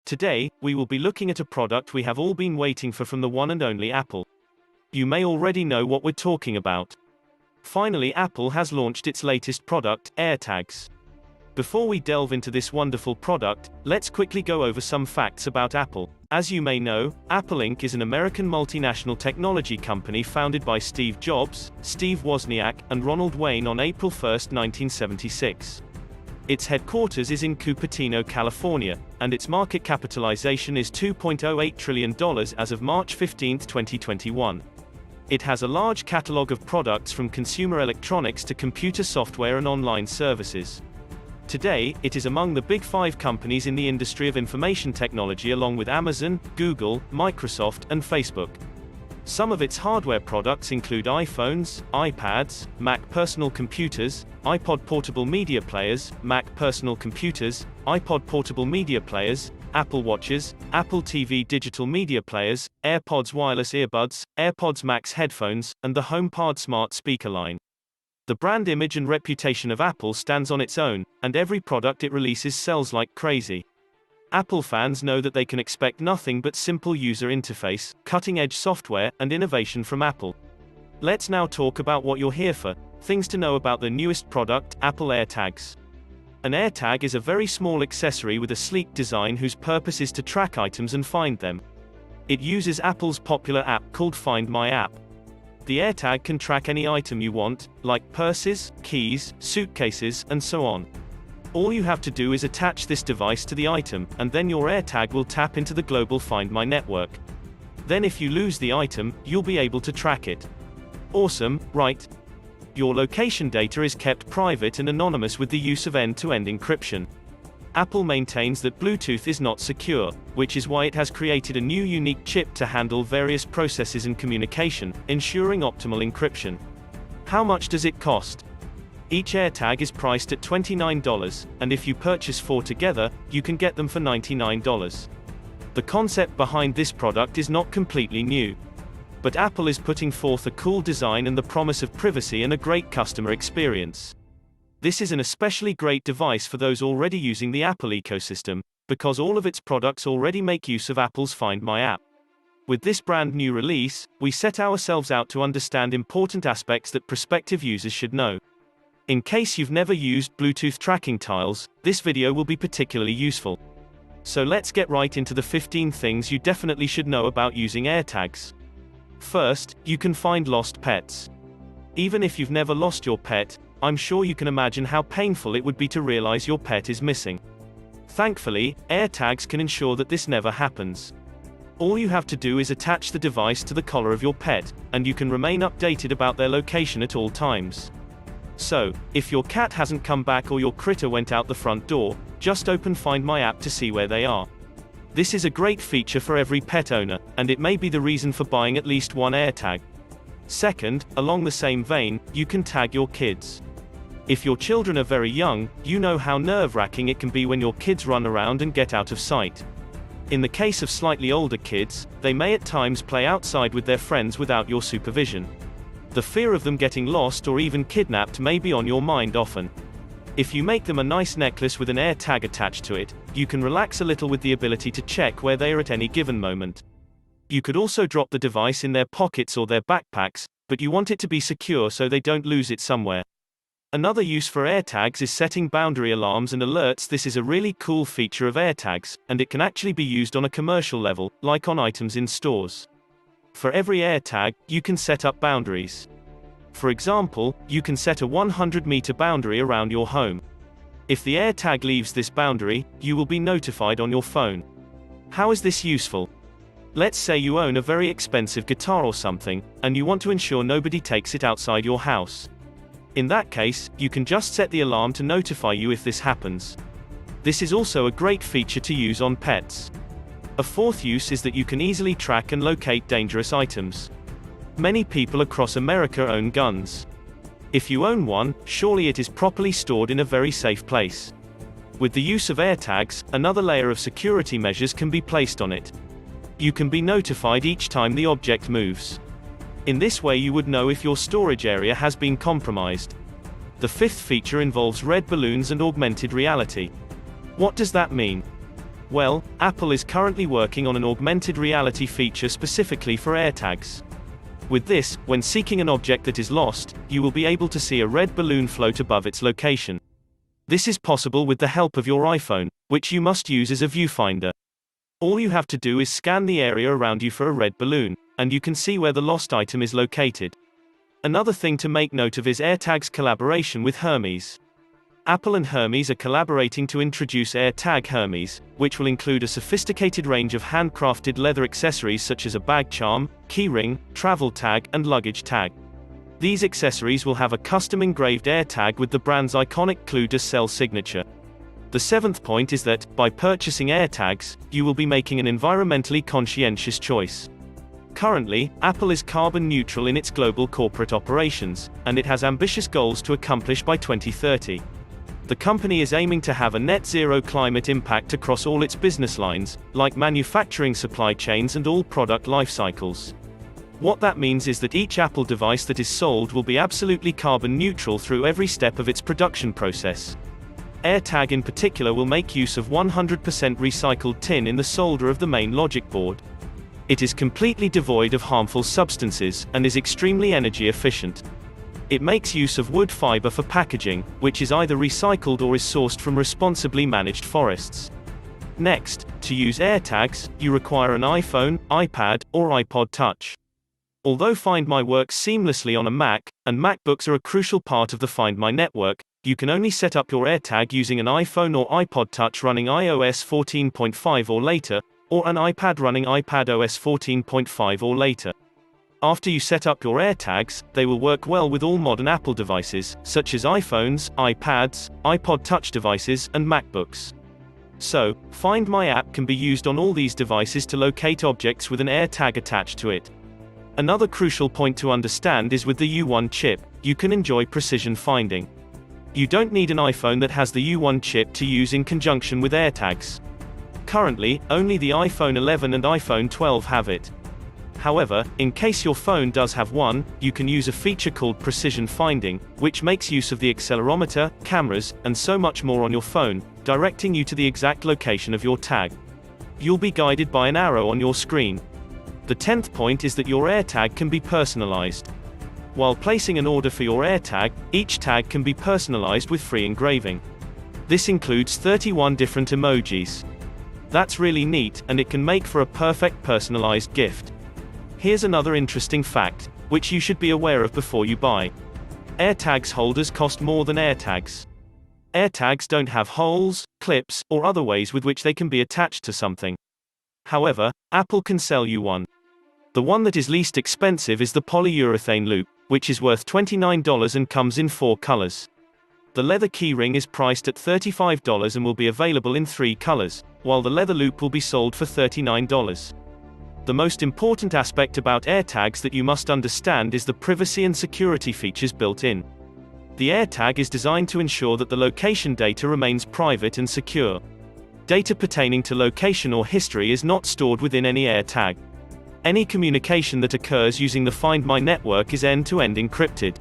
Today, we will be looking at a product we have all been waiting for from the one and only Apple. You may already know what we're talking about. Finally, Apple has launched its latest product, AirTags. Before we delve into this wonderful product, let's quickly go over some facts about Apple. As you may know, Apple Inc. is an American multinational technology company founded by Steve Jobs, Steve Wozniak, and Ronald Wayne on April 1, 1976. Its headquarters is in Cupertino, California, and its market capitalization is $2.08 trillion as of March 15, 2021. It has a large catalog of products from consumer electronics to computer software and online services. Today, it is among the big 5 companies in the industry of information technology along with Amazon, Google, Microsoft, and Facebook. Some of its hardware products include iPhones, iPads, Mac personal computers, iPod portable media players, Mac personal computers, iPod portable media players, Apple Watches, Apple TV digital media players, AirPods wireless earbuds, AirPods Max headphones, and the HomePod smart speaker line. The brand image and reputation of Apple stands on its own, and every product it releases sells like crazy. Apple fans know that they can expect nothing but simple user interface, cutting-edge software, and innovation from Apple. Let's now talk about what you're here for, things to know about the newest product, Apple AirTags. An AirTag is a very small accessory with a sleek design whose purpose is to track items and find them. It uses Apple's popular app called Find My App. The AirTag can track any item you want, like purses, keys, suitcases, and so on. All you have to do is attach this device to the item, and then your AirTag will tap into the global Find My network. Then if you lose the item, you'll be able to track it. Awesome, right? Your location data is kept private and anonymous with the use of end-to-end encryption. Apple maintains that Bluetooth is not secure, which is why it has created a new unique chip to handle various processes and communication, ensuring optimal encryption. How much does it cost? Each AirTag is priced at $29, and if you purchase 4 together, you can get them for $99. The concept behind this product is not completely new. But Apple is putting forth a cool design and the promise of privacy and a great customer experience. This is an especially great device for those already using the Apple ecosystem, because all of its products already make use of Apple's Find My app. With this brand new release, we set ourselves out to understand important aspects that prospective users should know. In case you've never used Bluetooth tracking tiles, this video will be particularly useful. So let's get right into the 15 things you definitely should know about using AirTags. First, you can find lost pets. Even if you've never lost your pet, I'm sure you can imagine how painful it would be to realize your pet is missing. Thankfully, AirTags can ensure that this never happens. All you have to do is attach the device to the collar of your pet, and you can remain updated about their location at all times. So, if your cat hasn't come back or your critter went out the front door, just open Find My app to see where they are. This is a great feature for every pet owner, and it may be the reason for buying at least one AirTag. Second, along the same vein, you can tag your kids. If your children are very young, you know how nerve-wracking it can be when your kids run around and get out of sight. In the case of slightly older kids, they may at times play outside with their friends without your supervision. The fear of them getting lost or even kidnapped may be on your mind often. If you make them a nice necklace with an AirTag attached to it, you can relax a little with the ability to check where they are at any given moment. You could also drop the device in their pockets or their backpacks, but you want it to be secure so they don't lose it somewhere. Another use for AirTags is setting boundary alarms and alerts. This is a really cool feature of AirTags, and it can actually be used on a commercial level, like on items in stores. For every AirTag, you can set up boundaries. For example, you can set a 100-meter boundary around your home. If the AirTag leaves this boundary, you will be notified on your phone. How is this useful? Let's say you own a very expensive guitar or something, and you want to ensure nobody takes it outside your house. In that case, you can just set the alarm to notify you if this happens. This is also a great feature to use on pets. A fourth use is that you can easily track and locate dangerous items. Many people across America own guns. If you own one, surely it is properly stored in a very safe place. With the use of AirTags, another layer of security measures can be placed on it. You can be notified each time the object moves. In this way you would know if your storage area has been compromised. The fifth feature involves red balloons and augmented reality. What does that mean? Well, Apple is currently working on an augmented reality feature specifically for AirTags. With this, when seeking an object that is lost, you will be able to see a red balloon float above its location. This is possible with the help of your iPhone, which you must use as a viewfinder. All you have to do is scan the area around you for a red balloon, and you can see where the lost item is located. Another thing to make note of is AirTag's collaboration with Hermes. Apple and Hermes are collaborating to introduce AirTag Hermes, which will include a sophisticated range of handcrafted leather accessories such as a bag charm, keyring, travel tag, and luggage tag. These accessories will have a custom engraved AirTag with the brand's iconic Clou de Sel signature. The seventh point is that, by purchasing AirTags, you will be making an environmentally conscientious choice. Currently, Apple is carbon neutral in its global corporate operations, and it has ambitious goals to accomplish by 2030. The company is aiming to have a net zero climate impact across all its business lines, like manufacturing supply chains and all product life cycles. What that means is that each Apple device that is sold will be absolutely carbon neutral through every step of its production process. AirTag in particular will make use of 100% recycled tin in the solder of the main logic board. It is completely devoid of harmful substances, and is extremely energy efficient. It makes use of wood fiber for packaging, which is either recycled or is sourced from responsibly managed forests. Next, to use AirTags, you require an iPhone, iPad, or iPod Touch. Although Find My works seamlessly on a Mac, and MacBooks are a crucial part of the Find My network, you can only set up your AirTag using an iPhone or iPod Touch running iOS 14.5 or later, or an iPad running iPadOS 14.5 or later. After you set up your AirTags, they will work well with all modern Apple devices, such as iPhones, iPads, iPod Touch devices, and MacBooks. So, Find My app can be used on all these devices to locate objects with an AirTag attached to it. Another crucial point to understand is with the U1 chip, you can enjoy precision finding. You don't need an iPhone that has the U1 chip to use in conjunction with AirTags. Currently, only the iPhone 11 and iPhone 12 have it. However, in case your phone does have one, you can use a feature called precision finding, which makes use of the accelerometer, cameras, and so much more on your phone, directing you to the exact location of your tag. You'll be guided by an arrow on your screen. The 10th point is that your AirTag can be personalized. While placing an order for your AirTag, each tag can be personalized with free engraving. This includes 31 different emojis. That's really neat, and it can make for a perfect personalized gift. Here's another interesting fact, which you should be aware of before you buy. AirTags holders cost more than AirTags. AirTags don't have holes, clips, or other ways with which they can be attached to something. However, Apple can sell you one. The one that is least expensive is the polyurethane loop, which is worth $29 and comes in 4 colors. The leather keyring is priced at $35 and will be available in 3 colors, while the leather loop will be sold for $39. The most important aspect about AirTags that you must understand is the privacy and security features built in. The AirTag is designed to ensure that the location data remains private and secure. Data pertaining to location or history is not stored within any AirTag. Any communication that occurs using the Find My network is end-to-end encrypted.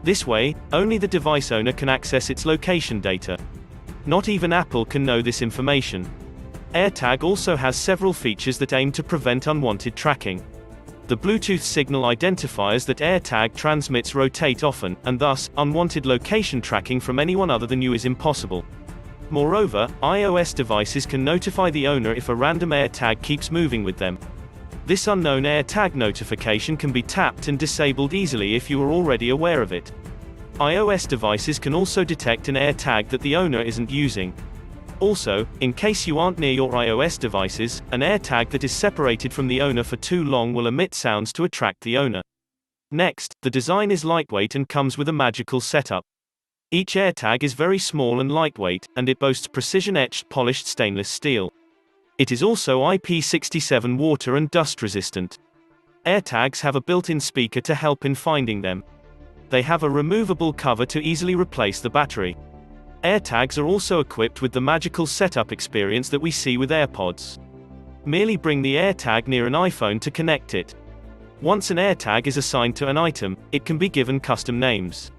This way, only the device owner can access its location data. Not even Apple can know this information. AirTag also has several features that aim to prevent unwanted tracking. The Bluetooth signal identifiers that AirTag transmits rotate often, and thus, unwanted location tracking from anyone other than you is impossible. Moreover, iOS devices can notify the owner if a random AirTag keeps moving with them. This unknown AirTag notification can be tapped and disabled easily if you are already aware of it. iOS devices can also detect an AirTag that the owner isn't using. Also, in case you aren't near your iOS devices, an AirTag that is separated from the owner for too long will emit sounds to attract the owner. Next, the design is lightweight and comes with a magical setup. Each AirTag is very small and lightweight, and it boasts precision-etched polished stainless steel. It is also IP67 water and dust resistant. AirTags have a built-in speaker to help in finding them. They have a removable cover to easily replace the battery. AirTags are also equipped with the magical setup experience that we see with AirPods. Merely bring the AirTag near an iPhone to connect it. Once an AirTag is assigned to an item, it can be given custom names.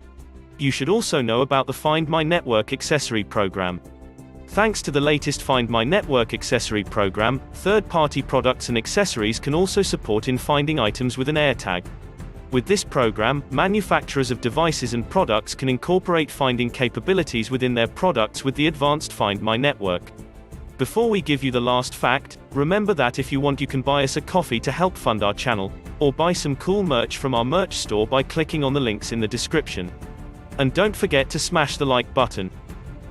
You should also know about the Find My Network accessory program. Thanks to the latest Find My Network accessory program, third-party products and accessories can also support in finding items with an AirTag. With this program, manufacturers of devices and products can incorporate finding capabilities within their products with the advanced Find My Network. Before we give you the last fact, remember that if you want, you can buy us a coffee to help fund our channel, or buy some cool merch from our merch store by clicking on the links in the description. And don't forget to smash the like button.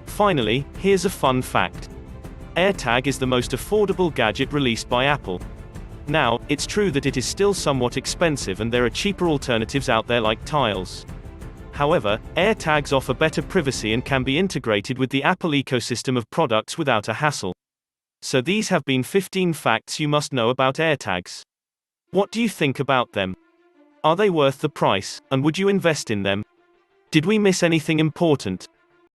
Finally, here's a fun fact. AirTag is the most affordable gadget released by Apple. Now, it's true that it is still somewhat expensive and there are cheaper alternatives out there like tiles. However, AirTags offer better privacy and can be integrated with the Apple ecosystem of products without a hassle. So these have been 15 facts you must know about AirTags. What do you think about them? Are they worth the price, and would you invest in them? Did we miss anything important?